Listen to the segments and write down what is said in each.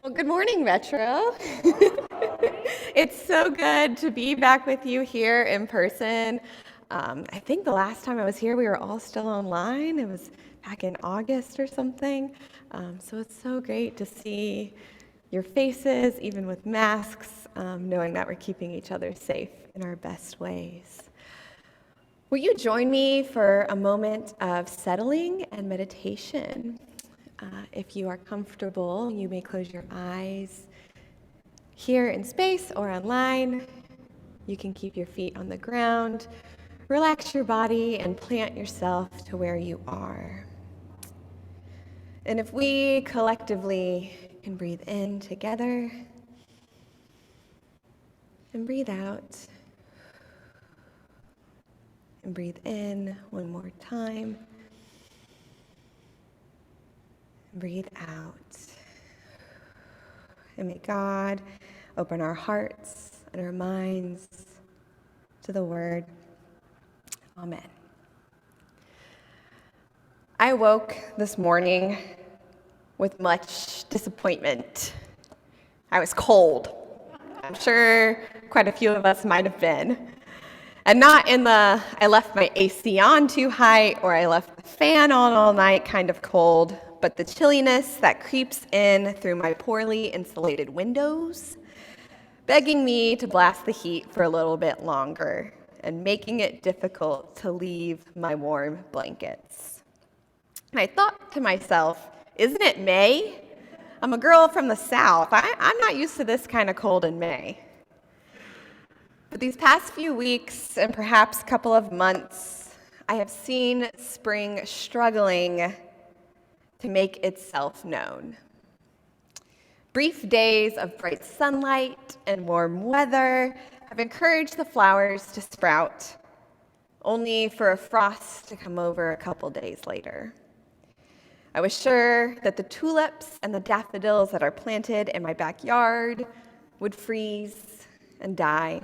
Well, good morning, Metro. It's so good to be back with you here in person. I think the last time I was here, we were all still online. It was back in August or something. So it's so great to see your faces, even with masks, knowing that we're keeping each other safe in our best ways. Will you join me for a moment of settling and meditation? If you are comfortable, you may close your eyes. Here in space or online, you can keep your feet on the ground, relax your body, and plant yourself to where you are. And if we collectively can breathe in together and breathe out, and breathe in one more time, and breathe out. And may God open our hearts and our minds to the Word. Amen. I woke this morning with much disappointment. I was cold. I'm sure quite a few of us might have been. And not in the, I left my AC on too high or I left the fan on all night kind of cold, but the chilliness that creeps in through my poorly insulated windows, begging me to blast the heat for a little bit longer and making it difficult to leave my warm blankets. And I thought to myself, isn't it May? I'm a girl from the South. I'm not used to this kind of cold in May. But these past few weeks and perhaps couple of months, I have seen spring struggling to make itself known. Brief days of bright sunlight and warm weather have encouraged the flowers to sprout, only for a frost to come over a couple days later. I was sure that the tulips and the daffodils that are planted in my backyard would freeze and die,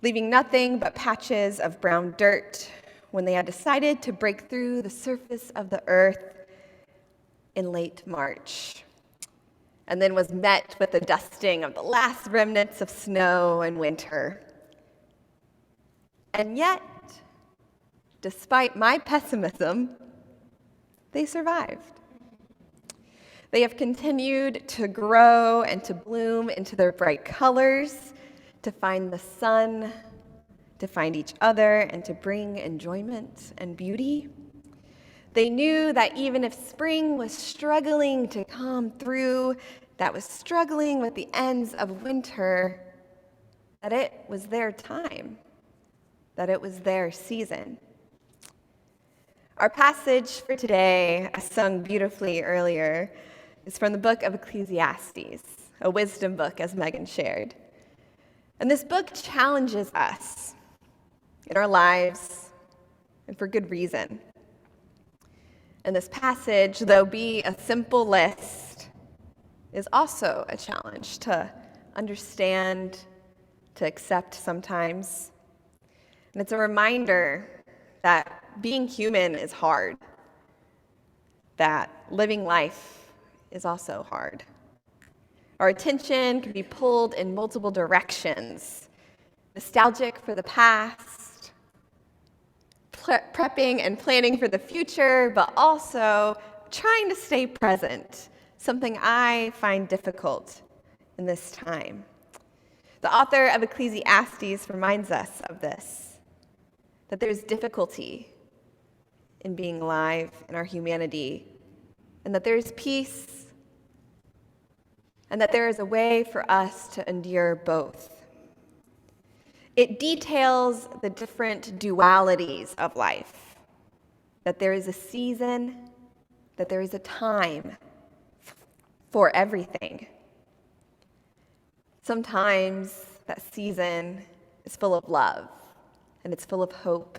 leaving nothing but patches of brown dirt when they had decided to break through the surface of the earth in late March, and then was met with the dusting of the last remnants of snow and winter. And yet, despite my pessimism, they survived. They have continued to grow and to bloom into their bright colors, to find the sun, to find each other, and to bring enjoyment and beauty. They knew that even if spring was struggling to come through, that was struggling with the ends of winter, that it was their time, that it was their season. Our passage for today, as sung beautifully earlier, is from the book of Ecclesiastes, a wisdom book, as Megan shared. And this book challenges us in our lives, and for good reason. And this passage, though be a simple list, is also a challenge to understand, to accept sometimes. And it's a reminder that being human is hard, that living life is also hard. Our attention can be pulled in multiple directions, nostalgic for the past, prepping and planning for the future, but also trying to stay present, something I find difficult in this time. The author of Ecclesiastes reminds us of this, that there's difficulty in being alive in our humanity, and that there's peace, and that there is a way for us to endure both. It details the different dualities of life, that there is a season, that there is a time for everything. Sometimes that season is full of love and it's full of hope,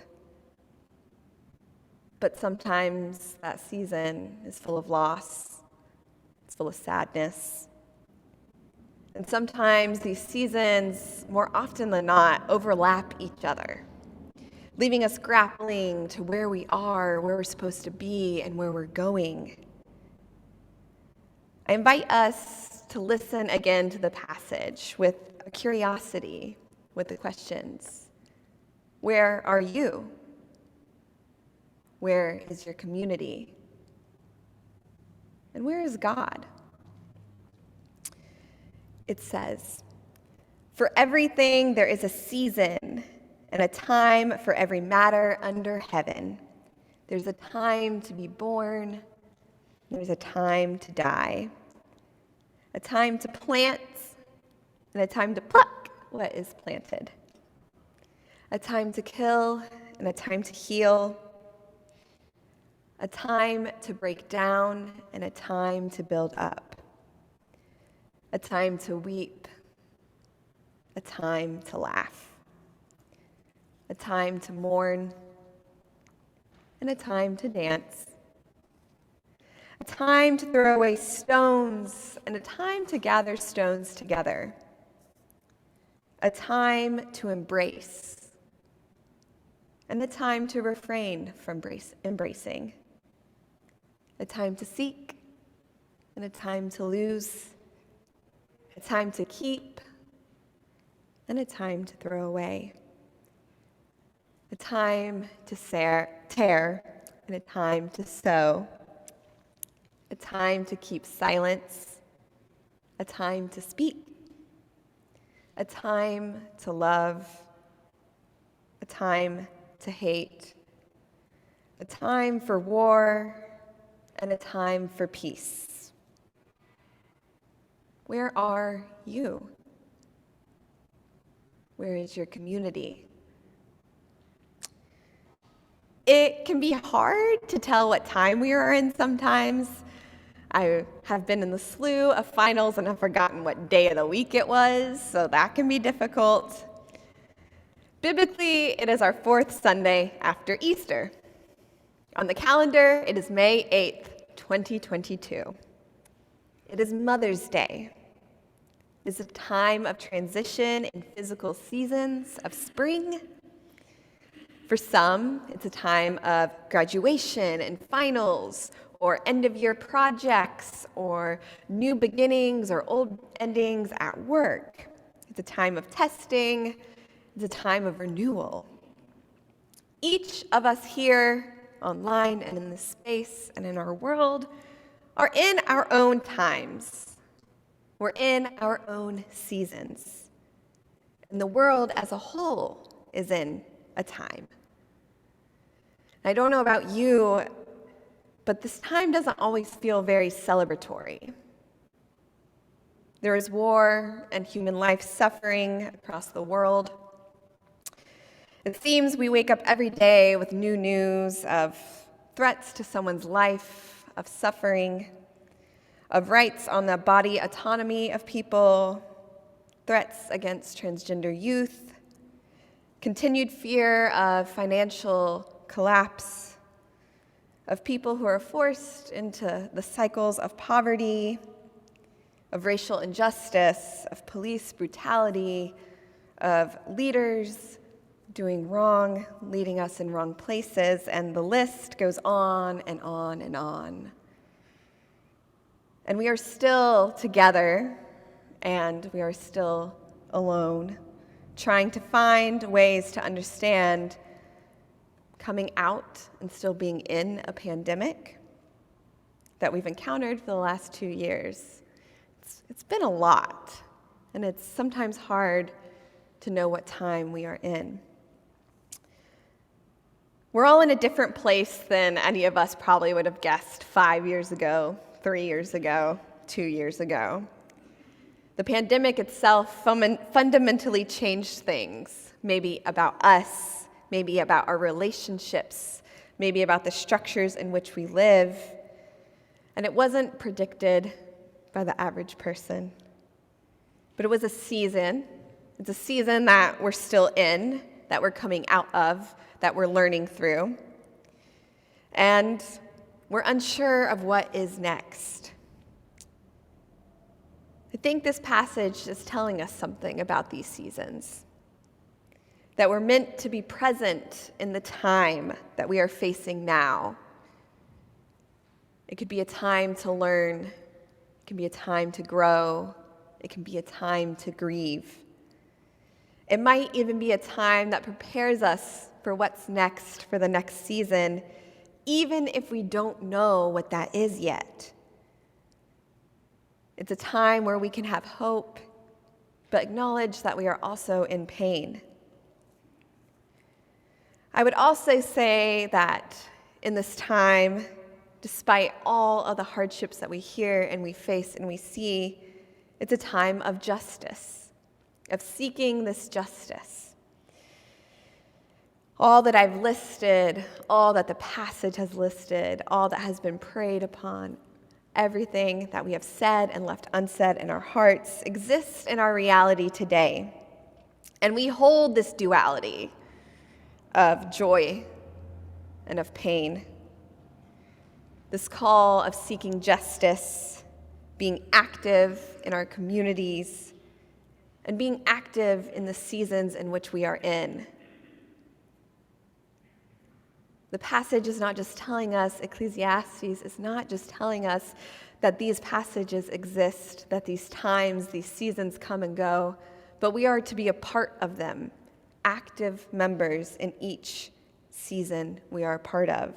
but sometimes that season is full of loss, it's full of sadness. And sometimes these seasons, more often than not, overlap each other, leaving us grappling to where we are, where we're supposed to be, and where we're going. I invite us to listen again to the passage with a curiosity, with the questions. Where are you? Where is your community? And where is God? It says, "For everything there is a season and a time for every matter under heaven. There's a time to be born, there's a time to die, a time to plant and a time to pluck what is planted, a time to kill and a time to heal, a time to break down and a time to build up, a time to weep, a time to laugh, a time to mourn and a time to dance, a time to throw away stones and a time to gather stones together, a time to embrace and a time to refrain from embracing, a time to seek and a time to lose, a time to keep and a time to throw away, a time to tear and a time to sow, a time to keep silence, a time to speak, a time to love, a time to hate, a time for war, and a time for peace. Where are you? Where is your community? It can be hard to tell what time we are in sometimes. I have been in the slew of finals and have forgotten what day of the week it was, so that can be difficult. Biblically, it is our fourth Sunday after Easter. On the calendar, it is May 8th, 2022. It is Mother's Day. It is a time of transition in physical seasons of spring. For some, it's a time of graduation and finals, or end-of-year projects, or new beginnings or old endings at work. It's a time of testing. It's a time of renewal. Each of us here, online and in this space and in our world, are in our own times. We're in our own seasons. And the world as a whole is in a time. I don't know about you, but this time doesn't always feel very celebratory. There is war and human life suffering across the world. It seems we wake up every day with new news of threats to someone's life, of suffering, of rights on the body autonomy of people, threats against transgender youth, continued fear of financial collapse, of people who are forced into the cycles of poverty, of racial injustice, of police brutality, of leaders doing wrong, leading us in wrong places, and the list goes on and on and on. And we are still together, and we are still alone, trying to find ways to understand coming out and still being in a pandemic that we've encountered for the last 2 years. It's been a lot, and it's sometimes hard to know what time we are in. We're all in a different place than any of us probably would have guessed 5 years ago, 3 years ago, 2 years ago. The pandemic itself fundamentally changed things, maybe about us, maybe about our relationships, maybe about the structures in which we live. And it wasn't predicted by the average person. But it was a season. It's a season that we're still in, that we're coming out of, that we're learning through. And we're unsure of what is next. I think this passage is telling us something about these seasons. That we're meant to be present in the time that we are facing now. It could be a time to learn It can be a time to grow. It can be a time to grieve. It might even be a time that prepares us for what's next, for the next season, even if we don't know what that is yet. It's a time where we can have hope, but acknowledge that we are also in pain. I would also say that in this time, despite all of the hardships that we hear and we face and we see, it's a time of justice, of seeking this justice. All that I've listed, all that the passage has listed, all that has been prayed upon, everything that we have said and left unsaid in our hearts exists in our reality today. And we hold this duality of joy and of pain. This call of seeking justice, being active in our communities, and being active in the seasons in which we are in. The passage is not just telling us, Ecclesiastes is not just telling us that these passages exist, that these times, these seasons come and go, but we are to be a part of them, active members in each season we are a part of.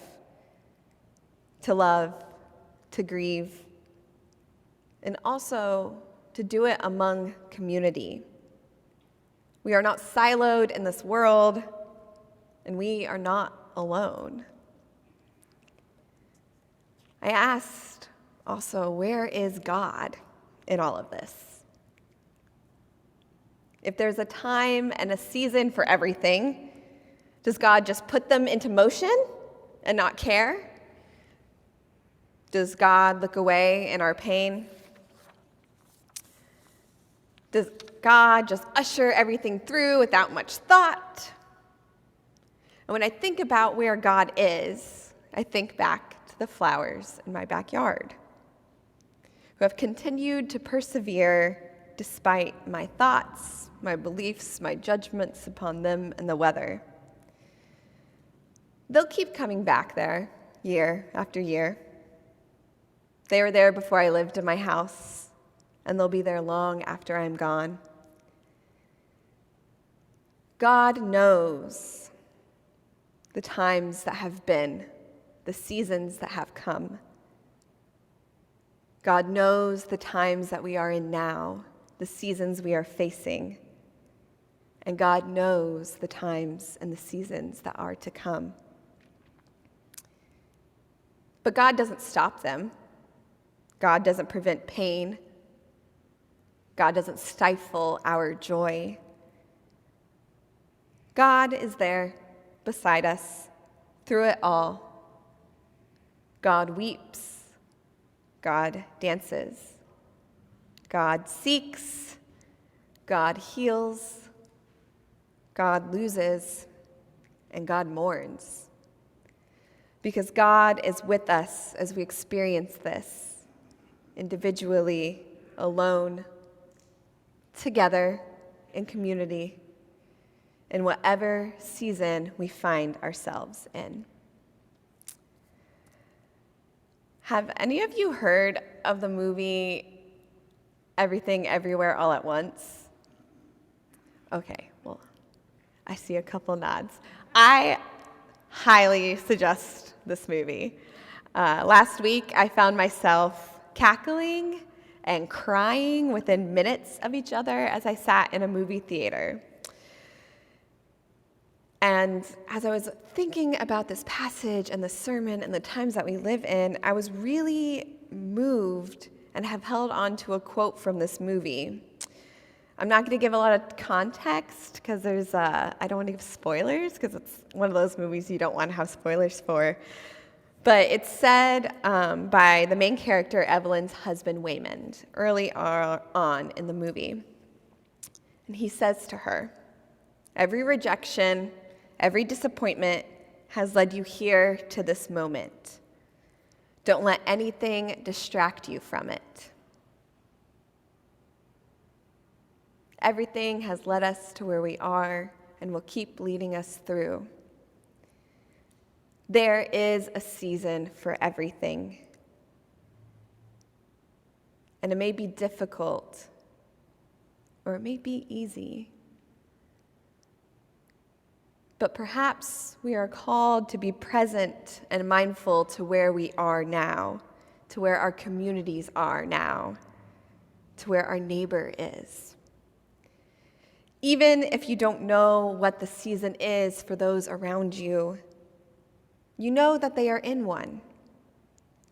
To love, to grieve, and also to do it among community. We are not siloed in this world, and we are not alone. I asked also, where is God in all of this? If there's a time and a season for everything, does God just put them into motion and not care? Does God look away in our pain? Does God just usher everything through without much thought? And when I think about where God is, I think back to the flowers in my backyard, who have continued to persevere despite my thoughts, my beliefs, my judgments upon them and the weather. They'll keep coming back there year after year. They were there before I lived in my house, and they'll be there long after I'm gone. God knows the times that have been, the seasons that have come. God knows the times that we are in now, the seasons we are facing. And God knows the times and the seasons that are to come. But God doesn't stop them. God doesn't prevent pain. God doesn't stifle our joy. God is there beside us through it all. God weeps. God dances. God seeks. God heals. God loses. And God mourns. Because God is with us as we experience this, individually, alone, together, in community, in whatever season we find ourselves in. Have any of you heard of the movie Everything Everywhere All at Once? Okay, well, I see a couple nods. I highly suggest this movie. Last week, I found myself cackling and crying within minutes of each other as I sat in a movie theater. And as I was thinking about this passage and the sermon and the times that we live in, I was really moved and have held on to a quote from this movie. I'm not going to give a lot of context because I don't want to give spoilers because it's one of those movies you don't want to have spoilers for. But it's said by the main character, Evelyn's husband, Waymond, early on in the movie. And he says to her, "Every rejection, every disappointment has led you here to this moment. Don't let anything distract you from it. Everything has led us to where we are and will keep leading us through. There is a season for everything. And it may be difficult, or it may be easy. But perhaps we are called to be present and mindful to where we are now, to where our communities are now, to where our neighbor is. Even if you don't know what the season is for those around you, you know that they are in one,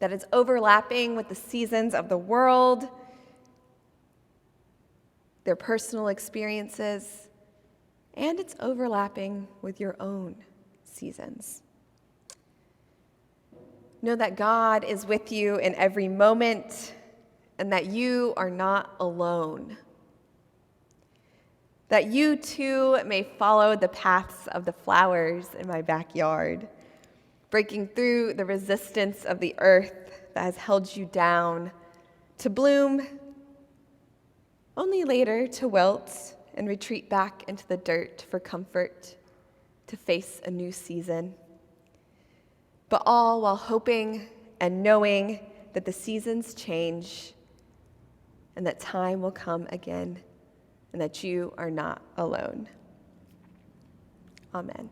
that it's overlapping with the seasons of the world, their personal experiences, and it's overlapping with your own seasons. Know that God is with you in every moment and that you are not alone. That you too may follow the paths of the flowers in my backyard, breaking through the resistance of the earth that has held you down, to bloom, only later to wilt and retreat back into the dirt for comfort, to face a new season. But all while hoping and knowing that the seasons change and that time will come again and that you are not alone. Amen.